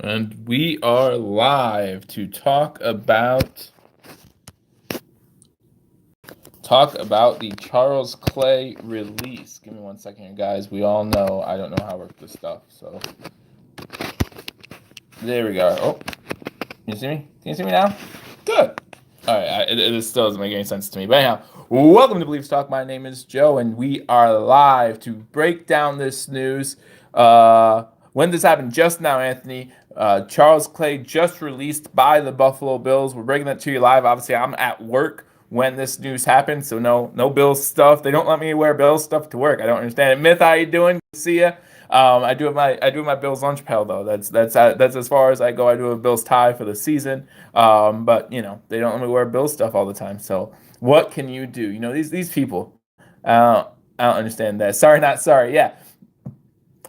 And we are live to talk about the Charles Clay release. Give me 1 second here, guys. We all know I don't know how to work this stuff. So there we go. Oh, can you see me? Can you see me now? Good. All right. It still doesn't make any sense to me. But anyhow, welcome to Beliefs Talk. My name is Joe, and we are live to break down this news. When this happened just now, Anthony, Charles Clay just released by the Buffalo Bills. We're breaking that to you live. Obviously, I'm at work when this news happened, so no Bills stuff. They don't let me wear Bills stuff to work. I don't understand it. Myth, how you doing? Good to see you. I do have my Bills lunch pail though. That's as far as I go. I do have a Bills tie for the season. But they don't let me wear Bills stuff all the time. So what can you do? These people. I don't understand that. Sorry, not sorry. Yeah,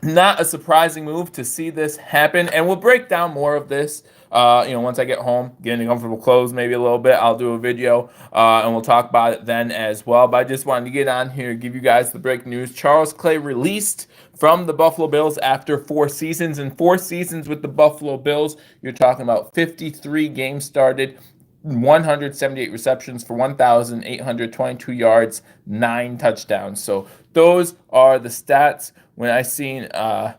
not a surprising move to see this happen, and we'll break down more of this. Once I get home, get into comfortable clothes, maybe a little bit, I'll do a video, and we'll talk about it then as well. But I just wanted to get on here, give you guys the breaking news. Charles Clay released from the Buffalo Bills after 4 seasons, and 4 seasons with the Buffalo Bills. You're talking about 53 games started, 178 receptions for 1,822 yards, 9 touchdowns. So those are the stats. When I seen how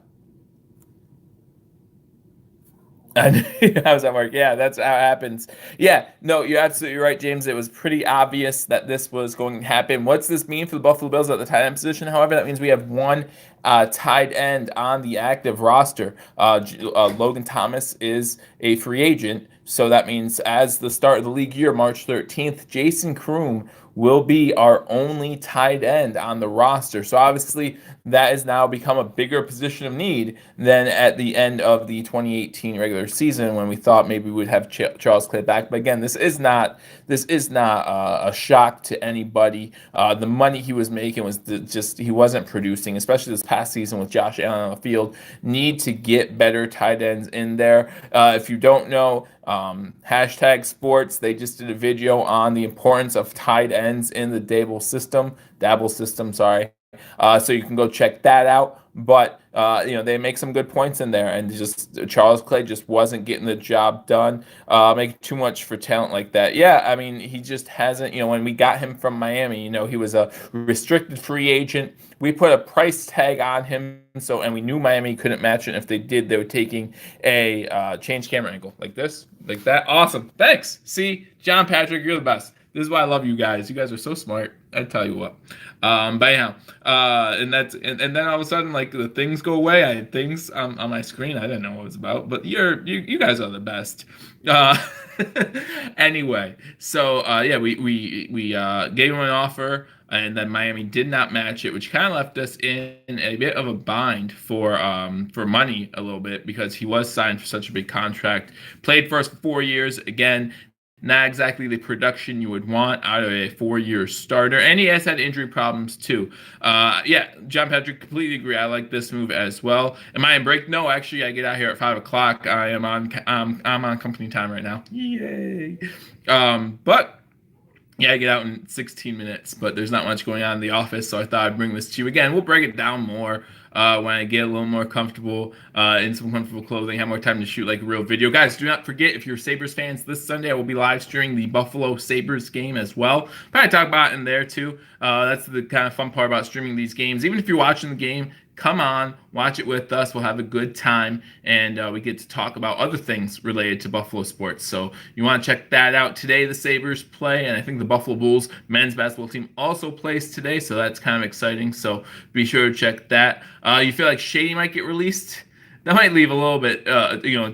does that work? Yeah, that's how it happens. Yeah, no, you're absolutely right, James. It was pretty obvious that this was going to happen. What's this mean for the Buffalo Bills at the tight end position? However, that means we have one tight end on the active roster. Logan Thomas is a free agent, so that means as the start of the league year, March 13th, Jason Kroom will be our only tight end on the roster. So obviously that has now become a bigger position of need than at the end of the 2018 regular season when we thought maybe we'd have Charles Clay back. But again, this is not a shock to anybody. The money he was making was he wasn't producing, especially this past season with Josh Allen on the field. Need to get better tight ends in there. If you don't know, hashtag sports, they just did a video on the importance of tight ends in the Dabble system, sorry. So you can go check that out. But they make some good points in there, and just Charles Clay just wasn't getting the job done. Making too much for talent like that. Yeah, I mean, he just hasn't. When we got him from Miami, he was a restricted free agent. We put a price tag on him, and we knew Miami couldn't match it. And if they did, they were taking a change camera angle like this, like that. Awesome, thanks. See, John Patrick, you're the best. This is why I love you guys. You guys are so smart. I tell you what. But anyhow, and then all of a sudden, like, the things go away. I had things on my screen. I didn't know what it was about. But you guys are the best. Anyway, so yeah, we gave him an offer, and then Miami did not match it, which kind of left us in a bit of a bind for money a little bit, because he was signed for such a big contract. Played for us for 4 years. Again, not exactly the production you would want out of a 4-year starter. And he has had injury problems too. Yeah, John Patrick, completely agree. I like this move as well. Am I in break? No, actually, I get out here at 5 o'clock. I'm on company time right now. Yay. But yeah, I get out in 16 minutes, but there's not much going on in the office, so I thought I'd bring this to you. Again, we'll break it down more when I get a little more comfortable in some comfortable clothing, have more time to shoot like a real video. Guys, do not forget, if you're Sabres fans, this Sunday I will be live streaming the Buffalo Sabres game as well. Probably talk about it in there too. That's the kind of fun part about streaming these games. Even if you're watching the game, come on, watch it with us. We'll have a good time, and we get to talk about other things related to Buffalo sports. So you want to check that out. Today, the Sabres play, and I think the Buffalo Bulls men's basketball team also plays today, so that's kind of exciting. So be sure to check that. You feel like Shady might get released? That might leave a little bit,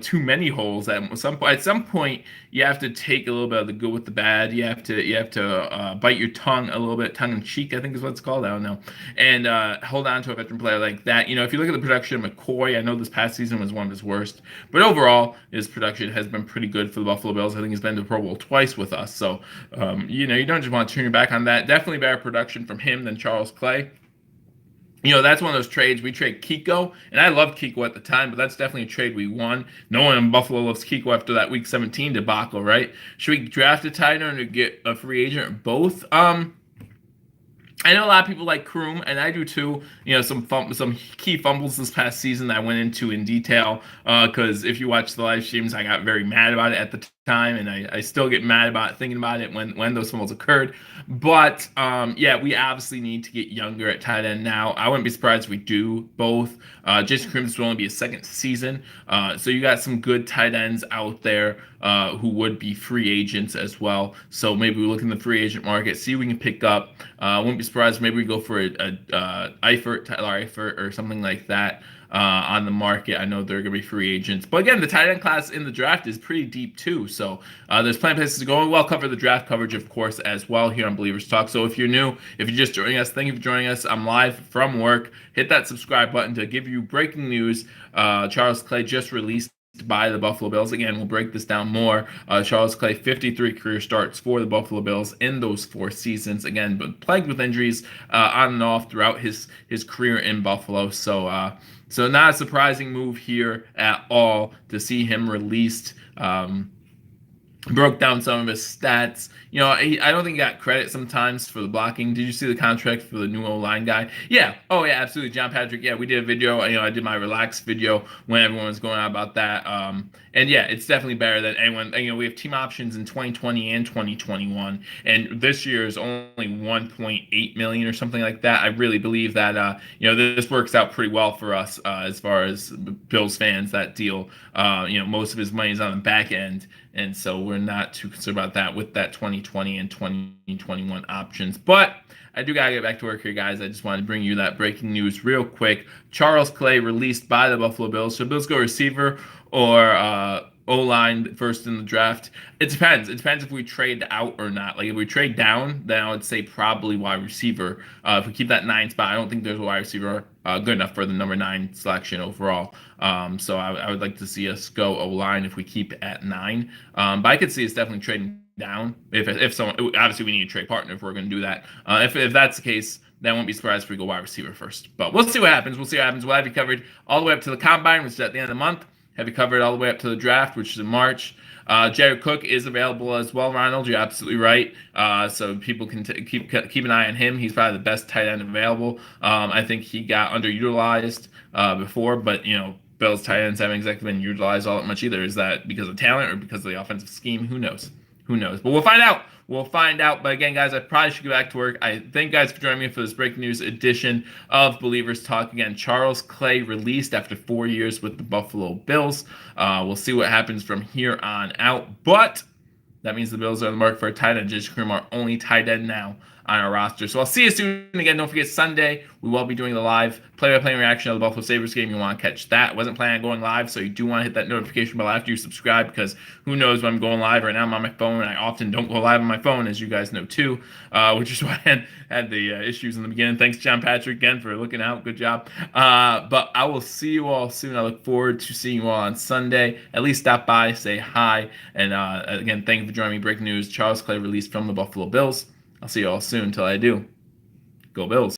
too many holes. At some point, you have to take a little bit of the good with the bad. You have to bite your tongue a little bit, tongue in cheek, I think is what it's called. I don't know, and hold on to a veteran player like that. If you look at the production of McCoy, I know this past season was one of his worst, but overall, his production has been pretty good for the Buffalo Bills. I think he's been to the Pro Bowl twice with us. So, you don't just want to turn your back on that. Definitely better production from him than Charles Clay. That's one of those trades. We trade Kiko, and I loved Kiko at the time, but that's definitely a trade we won. No one in Buffalo loves Kiko after that Week 17 debacle, right? Should we draft a tight end or get a free agent or both? I know a lot of people like Kroom, and I do too. You know, some key fumbles this past season that I went into in detail. Because if you watch the live streams, I got very mad about it at the time, and I still get mad about thinking about it when those fumbles occurred. But yeah, we obviously need to get younger at tight end now. I wouldn't be surprised if we do both. Jason Cribs will only be a second season, so you got some good tight ends out there who would be free agents as well. So maybe we look in the free agent market, see if we can pick up. Wouldn't be surprised. Maybe we go for Tyler Eifert, or something like that on the market. I know they're going to be free agents, but again, the tight end class in the draft is pretty deep too. So there's plenty of places to go. And we'll cover the draft coverage, of course, as well here on Believers Talk. So if you're new, if you're just joining us, thank you for joining us. I'm live from work. Hit that subscribe button to give you breaking news. Charles Clay just released by the Buffalo Bills. Again, we'll break this down more. Charles Clay, 53 career starts for the Buffalo Bills in those 4 seasons. Again, but plagued with injuries on and off throughout his career in Buffalo. So not a surprising move here at all to see him released. Broke down some of his stats. You know, I don't think he got credit sometimes for the blocking. Did you see the contract for the new O-line guy? Yeah. Oh, yeah, absolutely. John Patrick. Yeah, we did a video. You know, I did my relax video when everyone was going on about that. And yeah, it's definitely better than anyone. You know, we have team options in 2020 and 2021, and this year is only 1.8 million or something like that. I really believe that you know, this works out pretty well for us as far as Bills fans. That deal, you know, most of his money is on the back end, and so we're not too concerned about that with that 2020 and 2021 options. But I do gotta get back to work here, guys. I just wanted to bring you that breaking news real quick. Charles Clay released by the Buffalo Bills. Should Bills go receiver or O-line first in the draft? It depends. It depends if we trade out or not. Like if we trade down, then I would say probably wide receiver. If we keep that 9 spot, I don't think there's a wide receiver good enough for the number 9 selection overall. So I would like to see us go O-line if we keep at 9. But I could see us definitely trading down if someone. Obviously, we need a trade partner if we're going to do that. If that's the case, then I won't be surprised if we go wide receiver first. But we'll see what happens. We'll have you covered all the way up to the combine, which is at the end of the month. Have you covered all the way up to the draft, which is in March. Jared Cook is available as well, Ronald. You're absolutely right. So people can keep an eye on him. He's probably the best tight end available. I think he got underutilized before, but you know, Bills tight ends haven't exactly been utilized all that much either. Is that because of talent or because of the offensive scheme? Who knows? Who knows? But we'll find out. We'll find out. But again, guys, I probably should get back to work. I thank you guys for joining me for this breaking news edition of Believers Talk. Again, Charles Clay released after 4 years with the Buffalo Bills. We'll see what happens from here on out. But that means the Bills are on the market for a tight end. Jason Kroom, our only tight end now on our roster. So I'll see you soon. Again, don't forget Sunday, we will be doing the live play-by-play reaction of the Buffalo Sabres game. You want to catch that. Wasn't planning on going live, so you do want to hit that notification bell after you subscribe, because who knows when I'm going live. Right now I'm on my phone, and I often don't go live on my phone, as you guys know too, which is why I had the issues in the beginning. Thanks, John Patrick, again, for looking out. Good job. But I will see you all soon. I look forward to seeing you all on Sunday. At least stop by, say hi, and again, thank you for joining me. Breaking news, Charles Clay released from the Buffalo Bills. I'll see you all soon. Until I do, go Bills.